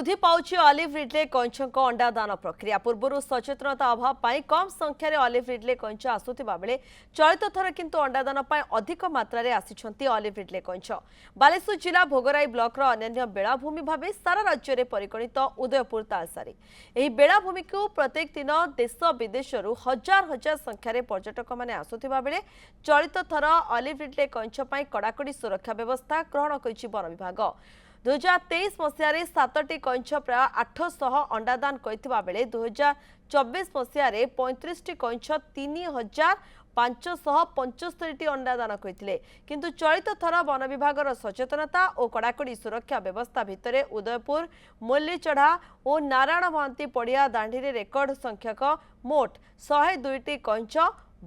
वृद्धि पाउछि olive Ridley कंचक अंडा दान प्रक्रिया पूर्व सचेतनता अभाव पाई कम संख्यार ऑलिव रिडले कंच आसुथिबा बेले चलित थर किंतु अंडा दान पाई अधिक मात्रा रे आसिछंती ऑलिव रिडले कंच। बालेश्वर जिला भोगराई ब्लॉक रो अन्य बेलाभूमि भावे सारा राज्य में परिगणित उदयपुर तालसारी एही बेलाभूमि को प्रत्येक दिन देश विदेशरू हजार हजार संख्यार पर्यटक माने आसुथिबा बेले चलित थर ऑलिव रिडले कंच पाई कड़ाकड़ी सुरक्षा व्यवस्था ग्रहण करिछि वन विभाग। 2023 मसीह 7टी कंच प्राय 800 अंडादान करथिबा बेले 2024 मसीह 35टी कंच 3575 अंडादान करथिले किंतु चलित थर वन विभागर सचेतनता और कड़ाकड़ी सुरक्षा व्यवस्था भितरे उदयपुर मोल्लीचढ़ा और नारायण महांती पड़िया दांडी रेकर्ड संख्यक मोट 102टी कंच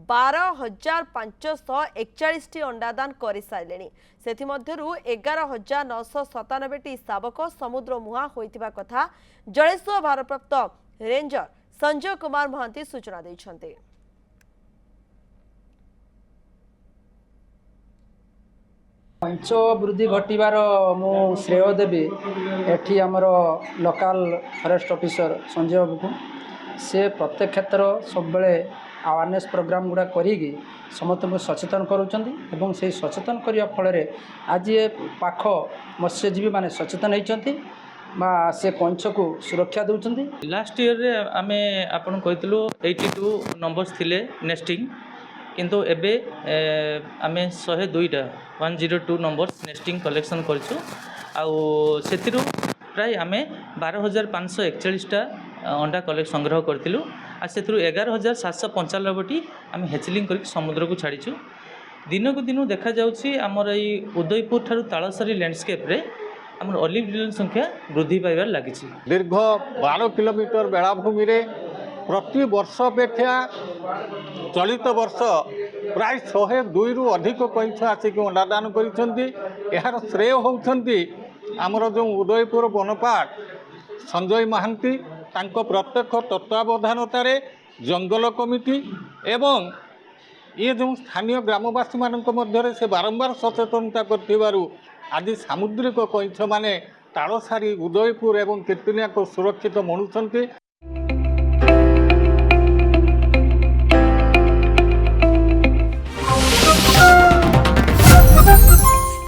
12,541 अंडादान कर सारे से 11,997टी शावक समुद्र मुहां होइतिबा कथा जलेश्वर भारप्राप्त रेंजर संजय कुमार महांती सूचना दैछन्ते। कंच वृद्धि घटार मु श्रेय देवी एठी आमर लोकल फॉरेस्ट ऑफिसर संजय बाबू को से प्रत्येक क्षेत्र सब बेले अवेयरनेस प्रोग्राम गुड़ा करी समस्त को सचेतन करूँ से सचेतन करने फल आज ये पाख मत्स्यजीवी माने सचेतन होती से कंच को सुरक्षा दूसरी। लास्ट ईयर रे आमे आपन कहतिलु 82 नंबर्स थिले नेस्टिंग किंतु एबे आमे 102 नंबर्स नेस्टिंग कलेक्शन करछु आउ सेतिरु प्राय आमे 12,541टा अंडा कलेक्ट संग्रह करथिलु आ सेतिरु 11,795टी आमे हेचलिंग करके समुद्र को छाड़ीछु। दिन को दिन देखा जाउछि हमर ई उदयपुर थारु तालसारी लैंडस्केप रे हमर ऑलिव रिडल संख्या वृद्धि पाइबार लागिछि। दीर्घ 12 किलोमीटर बेलाभूमि रे प्रति वर्ष अपेक्षा चलित वर्ष प्राय 102 रु अधिक कंच आसिक अंडादान करिसेंती। यार श्रेय होउछंती हमर जो उदयपुर वनपाल संजय महांती तांको प्रत्यक्ष तत्वावधानतार जंगल कमिटी एवं ये जो स्थानीय ग्रामवासी मानक मध्य से बारंबार सचेतनता करथिबारु आज सामुद्रिक कंच माने तालसारी उदयपुर एवं कीर्तनिया को सुरक्षित मनुछंती।